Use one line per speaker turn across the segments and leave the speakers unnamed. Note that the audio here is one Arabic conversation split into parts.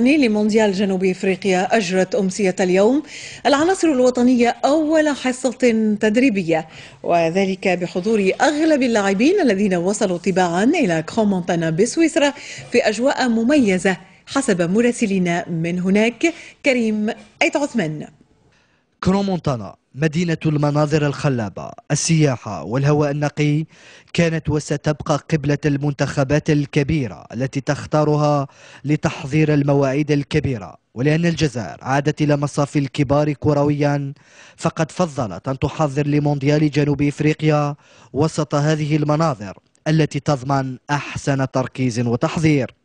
لمونديال جنوب افريقيا اجرت امسيه اليوم العناصر الوطنيه اول حصه تدريبيه، وذلك بحضور اغلب اللاعبين الذين وصلوا تباعا الى كرومونتانا بسويسرا في اجواء مميزه حسب مراسلنا من هناك كريم أيت عثمان.
كرومونتانا مدينة المناظر الخلابة، السياحة والهواء النقي، كانت وستبقى قبلة المنتخبات الكبيرة التي تختارها لتحضير المواعيد الكبيرة. ولأن الجزائر عادت إلى مصاف الكبار كرويا، فقد فضلت أن تحضر لمونديال جنوب إفريقيا وسط هذه المناظر التي تضمن أحسن تركيز وتحضير.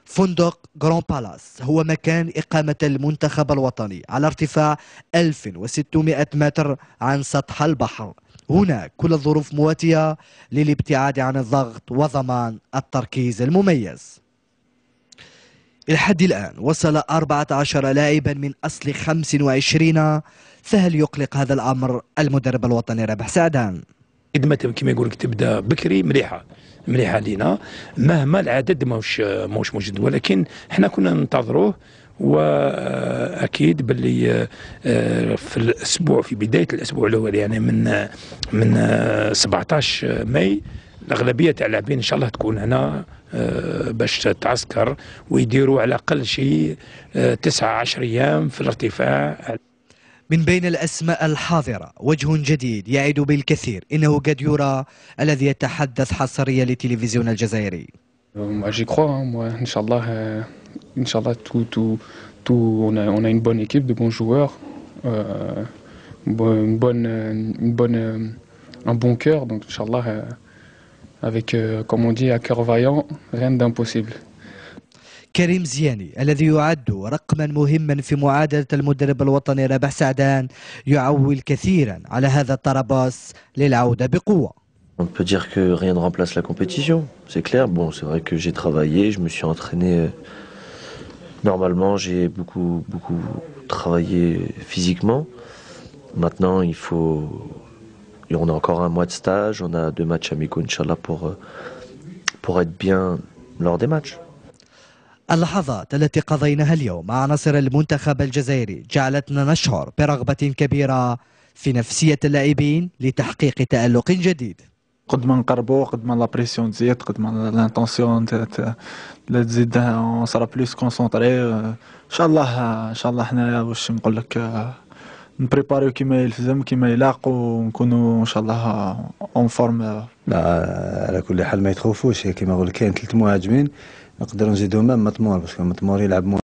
فندق جران بالاس هو مكان إقامة المنتخب الوطني على ارتفاع 1600 متر عن سطح البحر. هنا كل الظروف مواتية للابتعاد عن الضغط وضمان التركيز المميز. لحد الآن وصل 14 لاعبا من أصل 25، فهل يقلق هذا الأمر المدرب الوطني رابح سعدان؟
خدمة كما يقول لك تبدا بكري مليحه لينا، مهما العدد ماهوش موجود، ولكن احنا كنا ننتظروه. واكيد باللي في بدايه الاسبوع الاول، يعني من 17 ماي الاغلبيه تاع اللاعبين ان شاء الله تكون هنا باش تعسكر ويديروا على الاقل شيء 19 ايام في الارتفاع.
من بين الأسماء الحاضرة وجه جديد يعد بالكثير، إنه قد يرى الذي يتحدث حصريا للتلفزيون الجزائري.
J'y crois, moi, Inch'Allah, on a une bonne équipe, de bons joueurs, un bon cœur, donc Inch'Allah, avec, comme on dit, un cœur vaillant, rien d'impossible.
كريم زياني الذي يعد رقما مهما في معادلة المدرب الوطني رابح سعدان يعول كثيرا على هذا الطرابلس للعودة بقوة.
On peut dire que rien ne remplace la compétition, c'est clair. Bon, c'est vrai que j'ai travaillé, je me suis entraîné normalement, j'ai beaucoup travaillé physiquement. Maintenant, on a encore un mois de stage, on a 2 matchs amicaux, Inch'Allah, pour être bien lors des matchs.
اللحظات التي قضيناها اليوم مع عناصر المنتخب الجزائري جعلتنا نشعر برغبة كبيرة في نفسية اللاعبين لتحقيق تألق جديد.
قد ما نقربوا قد ما لا بريسيون تزيد، قد ما لانتونسيون تزيد، اون سرا بلوس كونسونطري. ان شاء الله حنايا واش نقول لك نبريباريو كيما يلزم كيما يلاق ونكونوا ان شاء الله اون فورم.
لا على كل حال ما يتخوفوش، كيما نقول كاين 3 مهاجمين نقدروا نزيدوا مام مطمور، باسكو مطمور يلعب